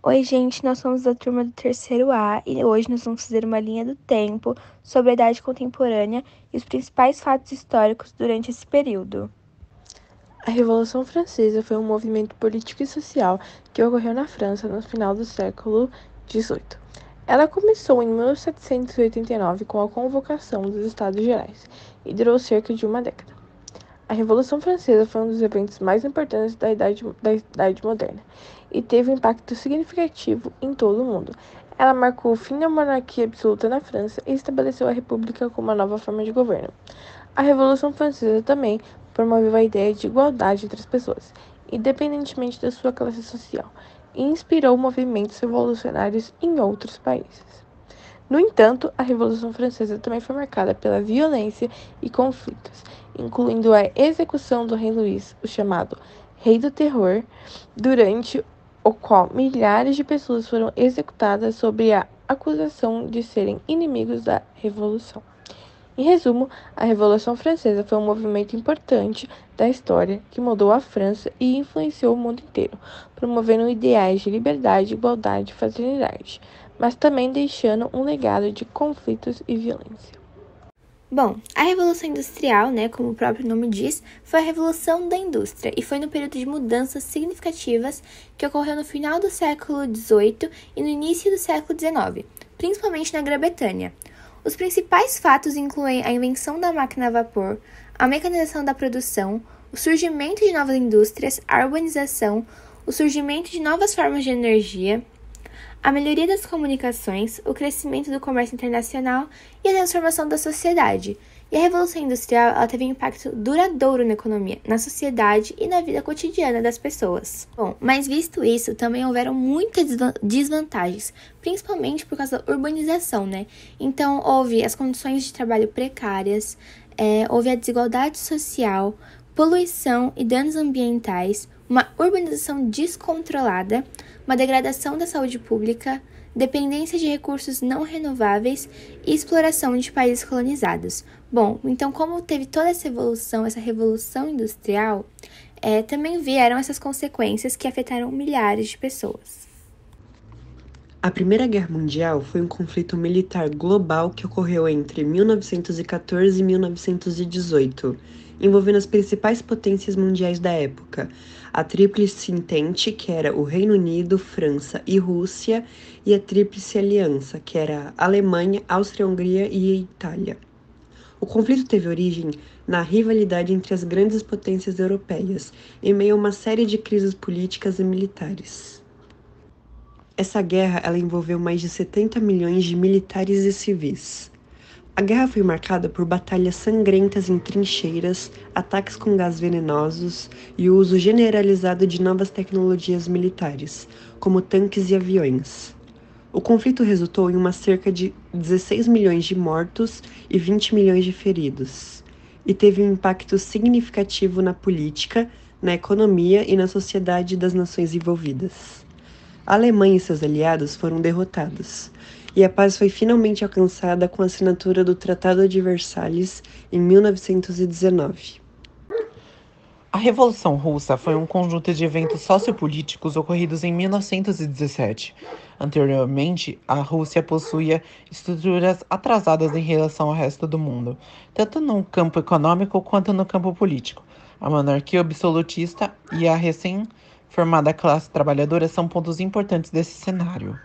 Oi, gente, nós somos da turma do terceiro A e hoje nós vamos fazer uma linha do tempo sobre a Idade Contemporânea e os principais fatos históricos durante esse período. A Revolução Francesa foi um movimento político e social que ocorreu na França no final do século XVIII. Ela começou em 1789 com a convocação dos Estados Gerais e durou cerca de uma década. A Revolução Francesa foi um dos eventos mais importantes da Idade Moderna e teve um impacto significativo em todo o mundo. Ela marcou o fim da monarquia absoluta na França e estabeleceu a República como uma nova forma de governo. A Revolução Francesa também promoveu a ideia de igualdade entre as pessoas, independentemente da sua classe social, e inspirou movimentos revolucionários em outros países. No entanto, a Revolução Francesa também foi marcada pela violência e conflitos, incluindo a execução do rei Luís, o chamado Rei do Terror, durante o qual milhares de pessoas foram executadas sob a acusação de serem inimigos da Revolução. Em resumo, a Revolução Francesa foi um movimento importante da história que mudou a França e influenciou o mundo inteiro, promovendo ideais de liberdade, igualdade e fraternidade, mas também deixando um legado de conflitos e violência. Bom, a Revolução Industrial, como o próprio nome diz, foi a revolução da indústria e foi no período de mudanças significativas que ocorreu no final do século XVIII e no início do século XIX, principalmente na Grã-Bretanha. Os principais fatos incluem a invenção da máquina a vapor, a mecanização da produção, o surgimento de novas indústrias, a urbanização, o surgimento de novas formas de energia, a melhoria das comunicações, o crescimento do comércio internacional e a transformação da sociedade. E a Revolução Industrial ela teve um impacto duradouro na economia, na sociedade e na vida cotidiana das pessoas. Bom, mas visto isso, também houveram muitas desvantagens, principalmente por causa da urbanização, Então, houve as condições de trabalho precárias, houve a desigualdade social, poluição e danos ambientais, uma urbanização descontrolada, uma degradação da saúde pública, dependência de recursos não renováveis e exploração de países colonizados. Bom, então como teve toda essa evolução, essa revolução industrial, também vieram essas consequências que afetaram milhares de pessoas. A Primeira Guerra Mundial foi um conflito militar global que ocorreu entre 1914 e 1918, envolvendo as principais potências mundiais da época, a Tríplice Entente, que era o Reino Unido, França e Rússia, e a Tríplice Aliança, que era a Alemanha, Áustria-Hungria e a Itália. O conflito teve origem na rivalidade entre as grandes potências europeias, em meio a uma série de crises políticas e militares. Essa guerra ela envolveu mais de 70 milhões de militares e civis. A guerra foi marcada por batalhas sangrentas em trincheiras, ataques com gás venenosos e o uso generalizado de novas tecnologias militares, como tanques e aviões. O conflito resultou em uma cerca de 16 milhões de mortos e 20 milhões de feridos, e teve um impacto significativo na política, na economia e na sociedade das nações envolvidas. A Alemanha e seus aliados foram derrotados, e a paz foi finalmente alcançada com a assinatura do Tratado de Versalhes em 1919. A Revolução Russa foi um conjunto de eventos sociopolíticos ocorridos em 1917. Anteriormente, a Rússia possuía estruturas atrasadas em relação ao resto do mundo, tanto no campo econômico quanto no campo político. A monarquia absolutista e a recém-formada classe trabalhadora são pontos importantes desse cenário.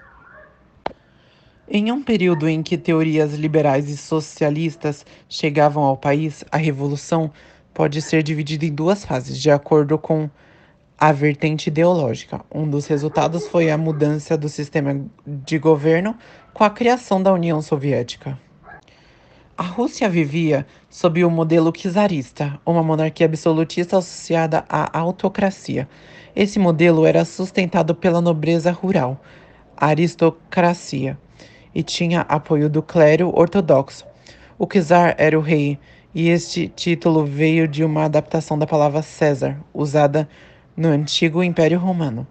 Em um período em que teorias liberais e socialistas chegavam ao país, a revolução pode ser dividida em duas fases, de acordo com a vertente ideológica. Um dos resultados foi a mudança do sistema de governo com a criação da União Soviética. A Rússia vivia sob o modelo czarista, uma monarquia absolutista associada à autocracia. Esse modelo era sustentado pela nobreza rural, a aristocracia, e tinha apoio do clero ortodoxo. O czar era o rei, e este título veio de uma adaptação da palavra César, usada no antigo Império Romano.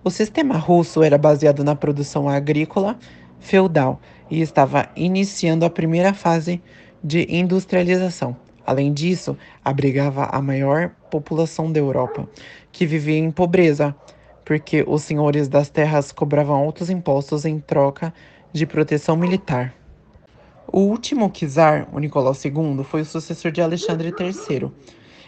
O sistema russo era baseado na produção agrícola feudal e estava iniciando a primeira fase de industrialização. Além disso, abrigava a maior população da Europa, que vivia em pobreza, porque os senhores das terras cobravam altos impostos em troca de proteção militar. O último czar, o Nicolau II, foi o sucessor de Alexandre III,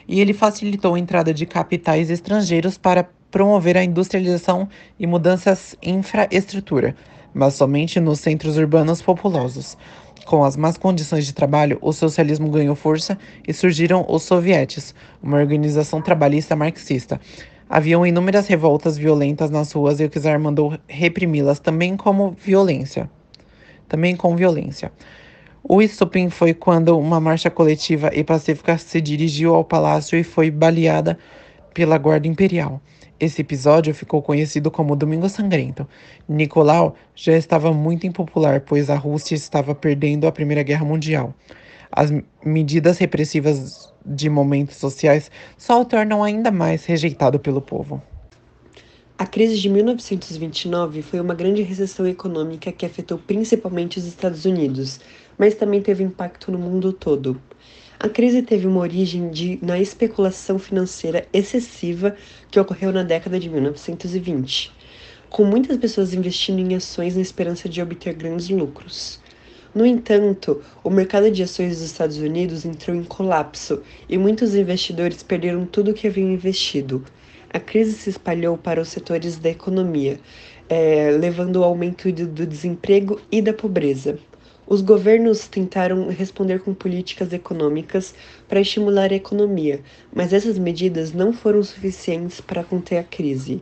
e ele facilitou a entrada de capitais estrangeiros para promover a industrialização e mudanças em infraestrutura, mas somente nos centros urbanos populosos. Com as más condições de trabalho, o socialismo ganhou força e surgiram os sovietes, uma organização trabalhista marxista. Haviam inúmeras revoltas violentas nas ruas e o czar mandou reprimi-las também com violência. O estopim foi quando uma marcha coletiva e pacífica se dirigiu ao palácio e foi baleada pela guarda imperial. Esse episódio ficou conhecido como Domingo Sangrento. Nicolau já estava muito impopular, pois a Rússia estava perdendo a Primeira Guerra Mundial. As medidas repressivas de momentos sociais só o tornam ainda mais rejeitado pelo povo. A crise de 1929 foi uma grande recessão econômica que afetou principalmente os Estados Unidos, mas também teve impacto no mundo todo. A crise teve uma origem na especulação financeira excessiva que ocorreu na década de 1920, com muitas pessoas investindo em ações na esperança de obter grandes lucros. No entanto, o mercado de ações dos Estados Unidos entrou em colapso e muitos investidores perderam tudo o que haviam investido. A crise se espalhou para os setores da economia, levando ao aumento do desemprego e da pobreza. Os governos tentaram responder com políticas econômicas para estimular a economia, mas essas medidas não foram suficientes para conter a crise.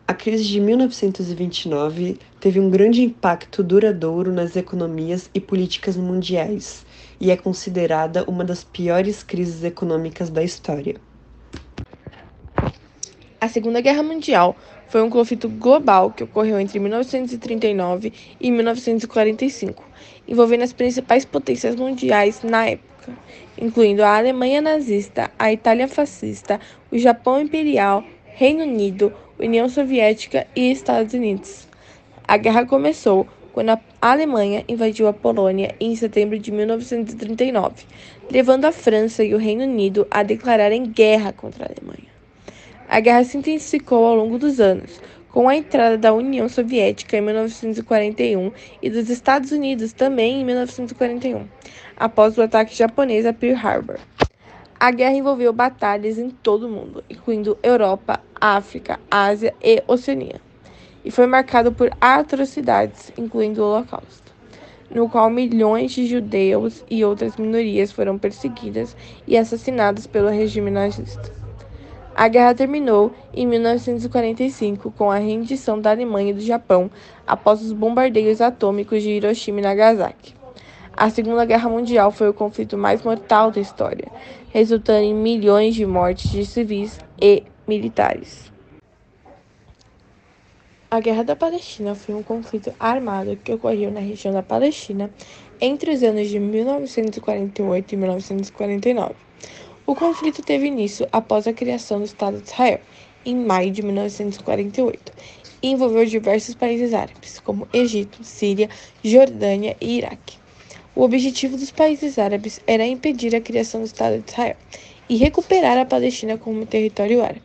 A crise de 1929 teve um grande impacto duradouro nas economias e políticas mundiais, e é considerada uma das piores crises econômicas da história. A Segunda Guerra Mundial foi um conflito global que ocorreu entre 1939 e 1945, envolvendo as principais potências mundiais na época, incluindo a Alemanha nazista, a Itália fascista, o Japão imperial, Reino Unido, União Soviética e Estados Unidos. A guerra começou quando a Alemanha invadiu a Polônia em setembro de 1939, levando a França e o Reino Unido a declararem guerra contra a Alemanha. A guerra se intensificou ao longo dos anos, com a entrada da União Soviética em 1941 e dos Estados Unidos também em 1941, após o ataque japonês a Pearl Harbor. A guerra envolveu batalhas em todo o mundo, incluindo Europa, África, Ásia e Oceania, e foi marcado por atrocidades, incluindo o Holocausto, no qual milhões de judeus e outras minorias foram perseguidas e assassinadas pelo regime nazista. A guerra terminou em 1945 com a rendição da Alemanha e do Japão após os bombardeios atômicos de Hiroshima e Nagasaki. A Segunda Guerra Mundial foi o conflito mais mortal da história, resultando em milhões de mortes de civis e militares. A Guerra da Palestina foi um conflito armado que ocorreu na região da Palestina entre os anos de 1948 e 1949. O conflito teve início após a criação do Estado de Israel, em maio de 1948, e envolveu diversos países árabes, como Egito, Síria, Jordânia e Iraque. O objetivo dos países árabes era impedir a criação do Estado de Israel e recuperar a Palestina como território árabe.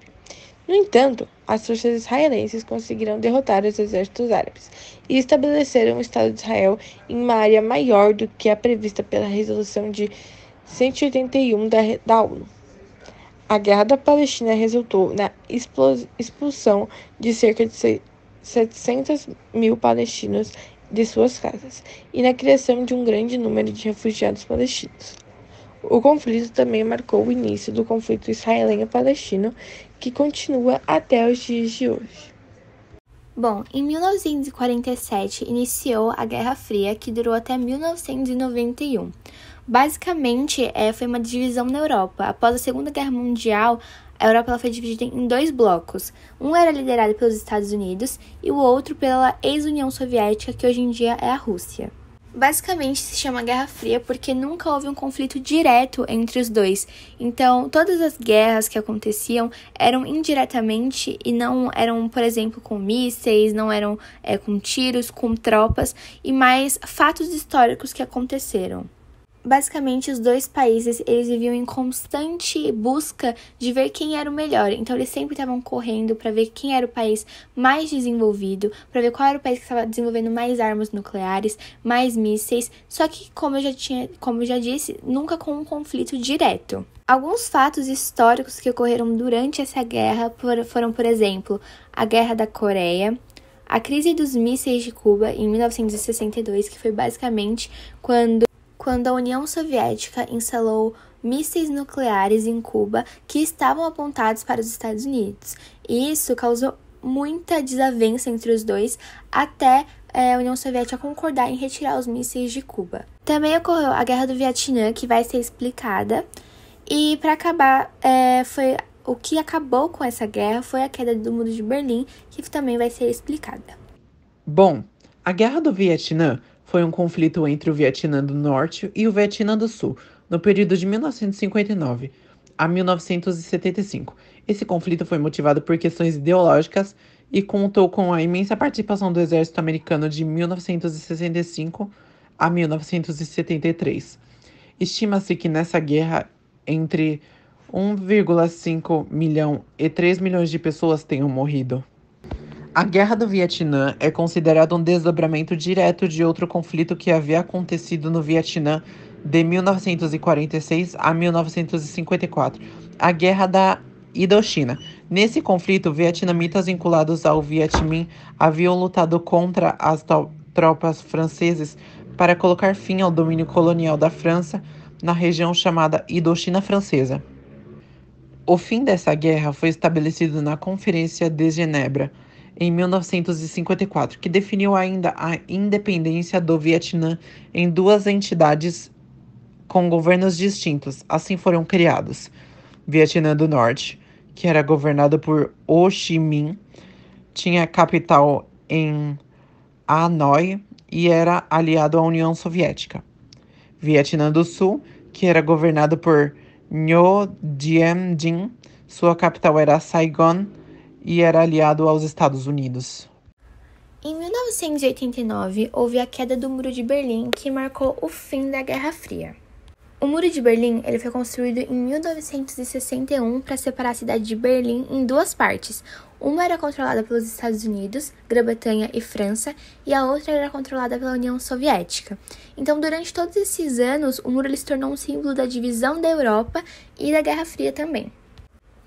No entanto, as forças israelenses conseguiram derrotar os exércitos árabes e estabeleceram o Estado de Israel em uma área maior do que a prevista pela Resolução de 181 da ONU. A Guerra da Palestina resultou na expulsão de cerca de 700 mil palestinos de suas casas e na criação de um grande número de refugiados palestinos. O conflito também marcou o início do conflito israelenho-palestino, que continua até os dias de hoje. Bom, em 1947 iniciou a Guerra Fria, que durou até 1991. Basicamente, foi uma divisão na Europa. Após a Segunda Guerra Mundial, a Europa ela foi dividida em dois blocos. Um era liderado pelos Estados Unidos e o outro pela ex-União Soviética, que hoje em dia é a Rússia. Basicamente, se chama Guerra Fria porque nunca houve um conflito direto entre os dois. Então, todas as guerras que aconteciam eram indiretamente e não eram, por exemplo, com mísseis, não eram com tiros, com tropas, e mais fatos históricos que aconteceram. basicamente, os dois países, eles viviam em constante busca de ver quem era o melhor. Então, eles sempre estavam correndo para ver quem era o país mais desenvolvido, para ver qual era o país que estava desenvolvendo mais armas nucleares, mais mísseis. Só que, como eu já disse, nunca com um conflito direto. Alguns fatos históricos que ocorreram durante essa guerra foram, por exemplo, a Guerra da Coreia, a crise dos mísseis de Cuba em 1962, que foi basicamente quando a União Soviética instalou mísseis nucleares em Cuba que estavam apontados para os Estados Unidos. E isso causou muita desavença entre os dois, até a União Soviética concordar em retirar os mísseis de Cuba. Também ocorreu a Guerra do Vietnã, que vai ser explicada. E para acabar, o que acabou com essa guerra foi a queda do Muro de Berlim, que também vai ser explicada. Bom, a Guerra do Vietnã foi um conflito entre o Vietnã do Norte e o Vietnã do Sul, no período de 1959 a 1975. Esse conflito foi motivado por questões ideológicas e contou com a imensa participação do exército americano de 1965 a 1973. Estima-se que nessa guerra, entre 1,5 milhão e 3 milhões de pessoas tenham morrido. A Guerra do Vietnã é considerada um desdobramento direto de outro conflito que havia acontecido no Vietnã de 1946 a 1954, a Guerra da Indochina. Nesse conflito, vietnamitas vinculados ao Viet Minh haviam lutado contra as tropas francesas para colocar fim ao domínio colonial da França na região chamada Indochina Francesa. O fim dessa guerra foi estabelecido na Conferência de Genebra, em 1954, que definiu ainda a independência do Vietnã em duas entidades com governos distintos. Assim foram criados Vietnã do Norte, que era governado por Ho Chi Minh, tinha capital em Hanoi e era aliado à União Soviética. Vietnã do Sul, que era governado por Ngo Diem Dinh, sua capital era Saigon e era aliado aos Estados Unidos. Em 1989, houve a queda do Muro de Berlim, que marcou o fim da Guerra Fria. O Muro de Berlim foi construído em 1961 para separar a cidade de Berlim em duas partes. Uma era controlada pelos Estados Unidos, Grã-Bretanha e França, e a outra era controlada pela União Soviética. Então, durante todos esses anos, o muro se tornou um símbolo da divisão da Europa e da Guerra Fria também.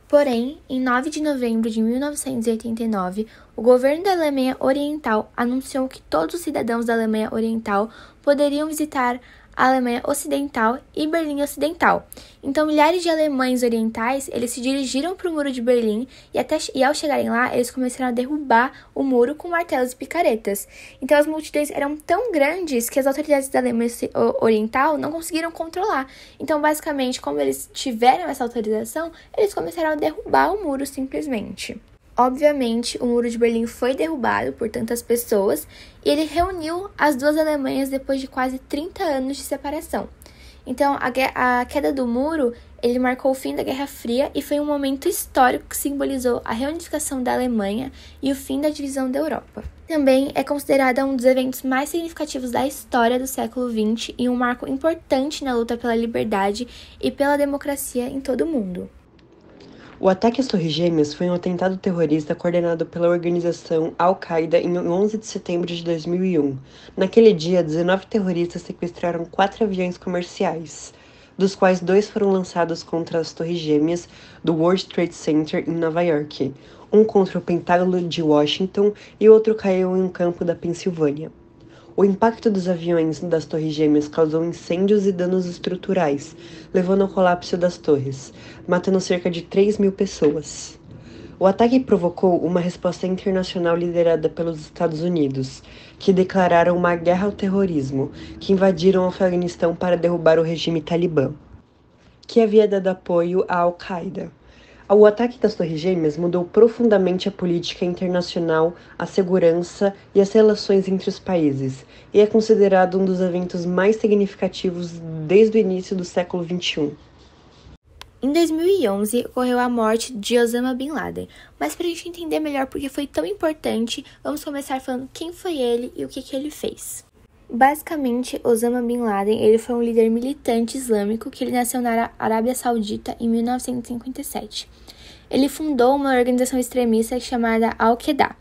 Porém, em 9 de novembro de 1989, o governo da Alemanha Oriental anunciou que todos os cidadãos da Alemanha Oriental poderiam visitar a Alemanha Ocidental e Berlim Ocidental. Então, milhares de alemães orientais, eles se dirigiram para o Muro de Berlim e ao chegarem lá, eles começaram a derrubar o muro com martelos e picaretas. Então, as multidões eram tão grandes que as autoridades da Alemanha Oriental não conseguiram controlar. Então, basicamente, como eles tiveram essa autorização, eles começaram a derrubar o muro simplesmente. Obviamente, o Muro de Berlim foi derrubado por tantas pessoas e ele reuniu as duas Alemanhas depois de quase 30 anos de separação. Então, a queda do muro, ele marcou o fim da Guerra Fria e foi um momento histórico que simbolizou a reunificação da Alemanha e o fim da divisão da Europa. Também é considerada um dos eventos mais significativos da história do século XX e um marco importante na luta pela liberdade e pela democracia em todo o mundo. O ataque às Torres Gêmeas foi um atentado terrorista coordenado pela organização Al-Qaeda em 11 de setembro de 2001. Naquele dia, 19 terroristas sequestraram 4 aviões comerciais, dos quais 2 foram lançados contra as Torres Gêmeas do World Trade Center em Nova York, um contra o Pentágono de Washington e outro caiu em um campo da Pensilvânia. O impacto dos aviões das Torres Gêmeas causou incêndios e danos estruturais, levando ao colapso das torres, matando cerca de 3.000 pessoas. O ataque provocou uma resposta internacional liderada pelos Estados Unidos, que declararam uma guerra ao terrorismo, que invadiram o Afeganistão para derrubar o regime talibã, que havia dado apoio à Al-Qaeda. O ataque das Torres Gêmeas mudou profundamente a política internacional, a segurança e as relações entre os países, e é considerado um dos eventos mais significativos desde o início do século XXI. Em 2011, ocorreu a morte de Osama Bin Laden, mas para a gente entender melhor por que foi tão importante, vamos começar falando quem foi ele e o que ele fez. Basicamente, Osama Bin Laden ele foi um líder militante islâmico que ele nasceu na Arábia Saudita em 1957. Ele fundou uma organização extremista chamada Al-Qaeda,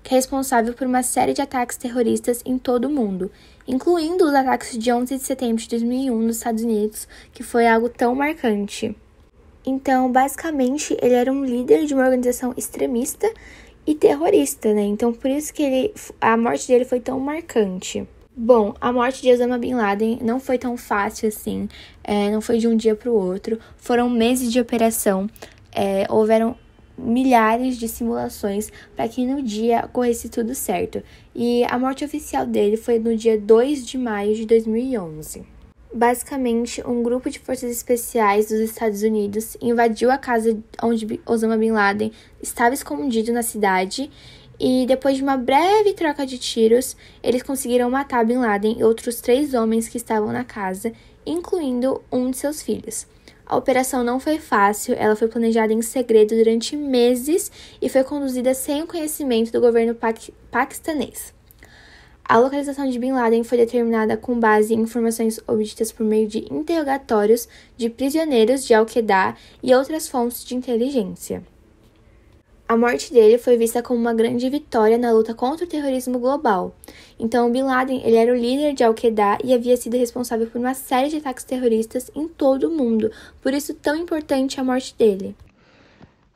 que é responsável por uma série de ataques terroristas em todo o mundo, incluindo os ataques de 11 de setembro de 2001 nos Estados Unidos, que foi algo tão marcante. Então, basicamente, ele era um líder de uma organização extremista e terrorista, né? Então, por isso que a morte dele foi tão marcante. Bom, a morte de Osama Bin Laden não foi tão fácil assim, não foi de um dia para o outro, foram meses de operação, houveram milhares de simulações para que no dia ocorresse tudo certo. E a morte oficial dele foi no dia 2 de maio de 2011. Basicamente, um grupo de forças especiais dos Estados Unidos invadiu a casa onde Osama Bin Laden estava escondido na cidade e depois de uma breve troca de tiros, eles conseguiram matar Bin Laden e outros 3 homens que estavam na casa, incluindo um de seus filhos. A operação não foi fácil, ela foi planejada em segredo durante meses e foi conduzida sem o conhecimento do governo paquistanês. A localização de Bin Laden foi determinada com base em informações obtidas por meio de interrogatórios de prisioneiros de Al-Qaeda e outras fontes de inteligência. A morte dele foi vista como uma grande vitória na luta contra o terrorismo global. Então, Bin Laden ele era o líder de Al-Qaeda e havia sido responsável por uma série de ataques terroristas em todo o mundo. Por isso, tão importante a morte dele.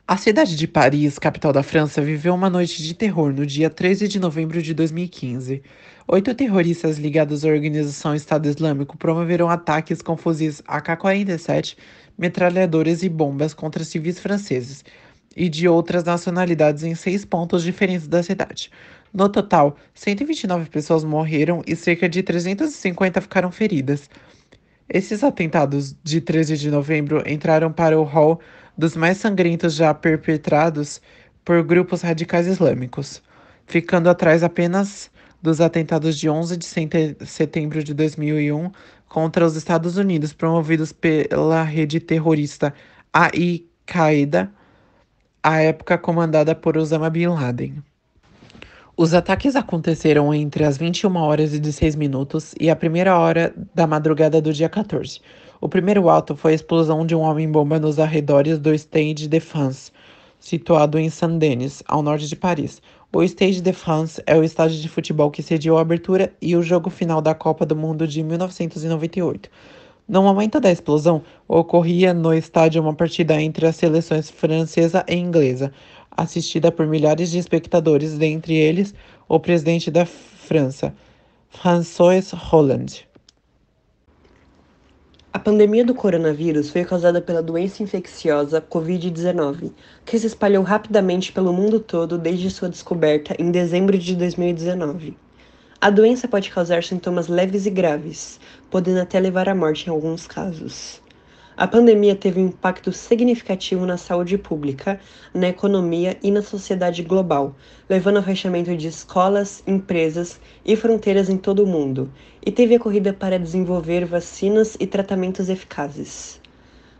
A cidade de Paris, capital da França, viveu uma noite de terror no dia 13 de novembro de 2015. 8 terroristas ligados à organização Estado Islâmico promoveram ataques com fuzis AK-47, metralhadoras e bombas contra civis franceses e de outras nacionalidades em 6 pontos diferentes da cidade. No total, 129 pessoas morreram e cerca de 350 ficaram feridas. Esses atentados de 13 de novembro entraram para o hall dos mais sangrentos já perpetrados por grupos radicais islâmicos, ficando atrás apenas dos atentados de 11 de setembro de 2001 contra os Estados Unidos, promovidos pela rede terrorista Al-Qaeda, à época comandada por Osama Bin Laden. Os ataques aconteceram entre as 21h16 e a 1h da madrugada do dia 14. O primeiro ato foi a explosão de um homem-bomba nos arredores do Stade de France, situado em Saint-Denis, ao norte de Paris. O Stade de France é o estádio de futebol que sediou a abertura e o jogo final da Copa do Mundo de 1998. No momento da explosão, ocorria no estádio uma partida entre as seleções francesa e inglesa, assistida por milhares de espectadores, dentre eles o presidente da França, François Hollande. A pandemia do coronavírus foi causada pela doença infecciosa Covid-19, que se espalhou rapidamente pelo mundo todo desde sua descoberta em dezembro de 2019. A doença pode causar sintomas leves e graves, podendo até levar à morte em alguns casos. A pandemia teve um impacto significativo na saúde pública, na economia e na sociedade global, levando ao fechamento de escolas, empresas e fronteiras em todo o mundo, e teve a corrida para desenvolver vacinas e tratamentos eficazes.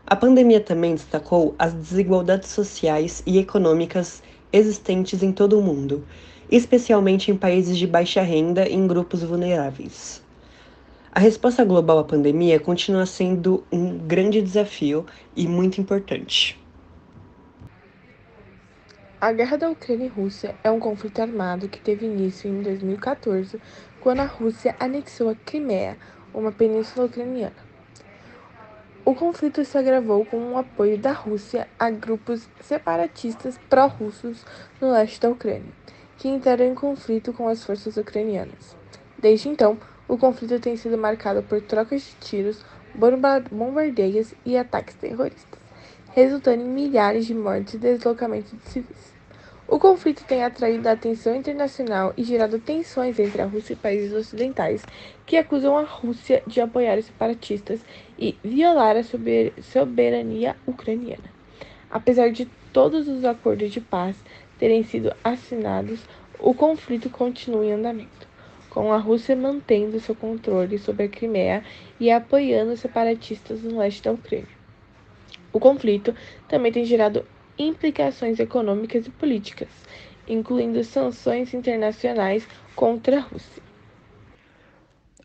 A pandemia também destacou as desigualdades sociais e econômicas existentes em todo o mundo, especialmente em países de baixa renda e em grupos vulneráveis. A resposta global à pandemia continua sendo um grande desafio e muito importante. A guerra da Ucrânia e Rússia é um conflito armado que teve início em 2014, quando a Rússia anexou a Crimeia, uma península ucraniana. O conflito se agravou com o apoio da Rússia a grupos separatistas pró-russos no leste da Ucrânia, que entraram em conflito com as forças ucranianas. Desde então, o conflito tem sido marcado por trocas de tiros, bombardeios e ataques terroristas, resultando em milhares de mortes e deslocamento de civis. O conflito tem atraído a atenção internacional e gerado tensões entre a Rússia e países ocidentais que acusam a Rússia de apoiar os separatistas e violar a soberania ucraniana. Apesar de todos os acordos de paz terem sido assinados, o conflito continua em andamento, com a Rússia mantendo seu controle sobre a Crimeia e apoiando os separatistas no leste da Ucrânia. O conflito também tem gerado implicações econômicas e políticas, incluindo sanções internacionais contra a Rússia.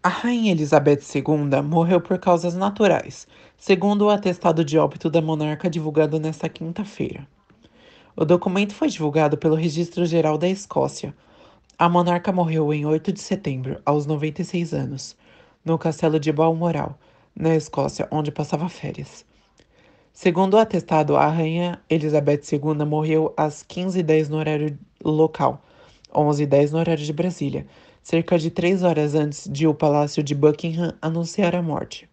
A Rainha Elizabeth II morreu por causas naturais, segundo o atestado de óbito da monarca divulgado nesta quinta-feira. O documento foi divulgado pelo Registro Geral da Escócia. A monarca morreu em 8 de setembro, aos 96 anos, no castelo de Balmoral, na Escócia, onde passava férias. Segundo o atestado, a Rainha Elizabeth II morreu às 15h10 no horário local, 11h10 no horário de Brasília, cerca de 3 horas antes de o Palácio de Buckingham anunciar a morte.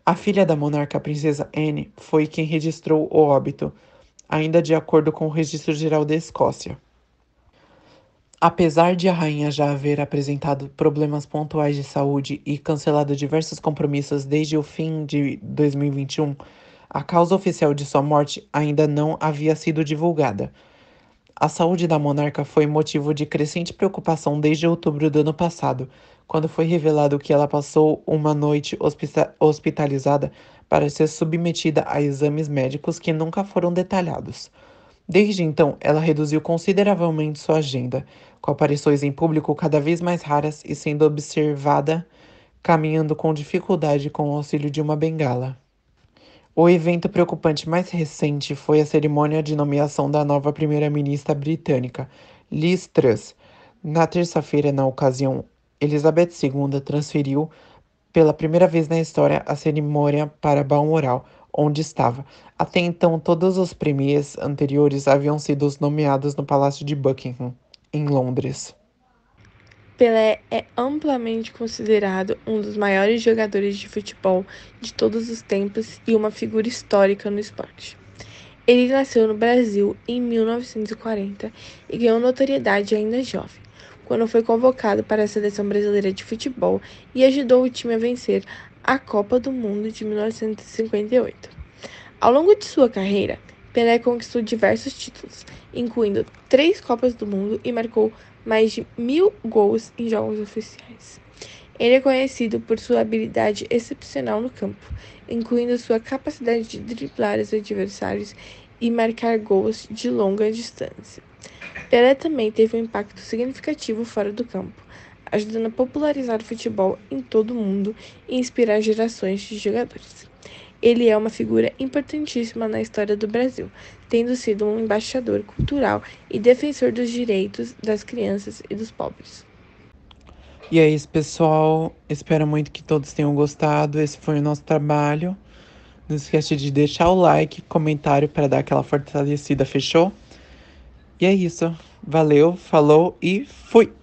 A filha da monarca, a princesa Anne, foi quem registrou o óbito, ainda de acordo com o Registro Geral da Escócia. Apesar de a rainha já haver apresentado problemas pontuais de saúde e cancelado diversos compromissos desde o fim de 2021, a causa oficial de sua morte ainda não havia sido divulgada. A saúde da monarca foi motivo de crescente preocupação desde outubro do ano passado, quando foi revelado que ela passou uma noite hospitalizada para ser submetida a exames médicos que nunca foram detalhados. Desde então, ela reduziu consideravelmente sua agenda, com aparições em público cada vez mais raras e sendo observada caminhando com dificuldade com o auxílio de uma bengala. O evento preocupante mais recente foi a cerimônia de nomeação da nova primeira-ministra britânica, Liz Truss. Na terça-feira, na ocasião, Elizabeth II transferiu, pela primeira vez na história, a cerimônia para Balmoral, onde estava. Até então, todos os premiers anteriores haviam sido nomeados no Palácio de Buckingham, em Londres. Pelé é amplamente considerado um dos maiores jogadores de futebol de todos os tempos e uma figura histórica no esporte. Ele nasceu no Brasil em 1940 e ganhou notoriedade ainda jovem, quando foi convocado para a Seleção Brasileira de Futebol e ajudou o time a vencer a Copa do Mundo de 1958. Ao longo de sua carreira, Pelé conquistou diversos títulos, incluindo 3 Copas do Mundo e marcou mais de 1.000 gols em jogos oficiais. Ele é conhecido por sua habilidade excepcional no campo, incluindo sua capacidade de driblar os adversários e marcar gols de longa distância. Pelé também teve um impacto significativo fora do campo, ajudando a popularizar o futebol em todo o mundo e inspirar gerações de jogadores. Ele é uma figura importantíssima na história do Brasil, tendo sido um embaixador cultural e defensor dos direitos das crianças e dos pobres. E é isso, pessoal. Espero muito que todos tenham gostado. Esse foi o nosso trabalho. Não esquece de deixar o like, comentário para dar aquela fortalecida, fechou? E é isso. Valeu, falou e fui!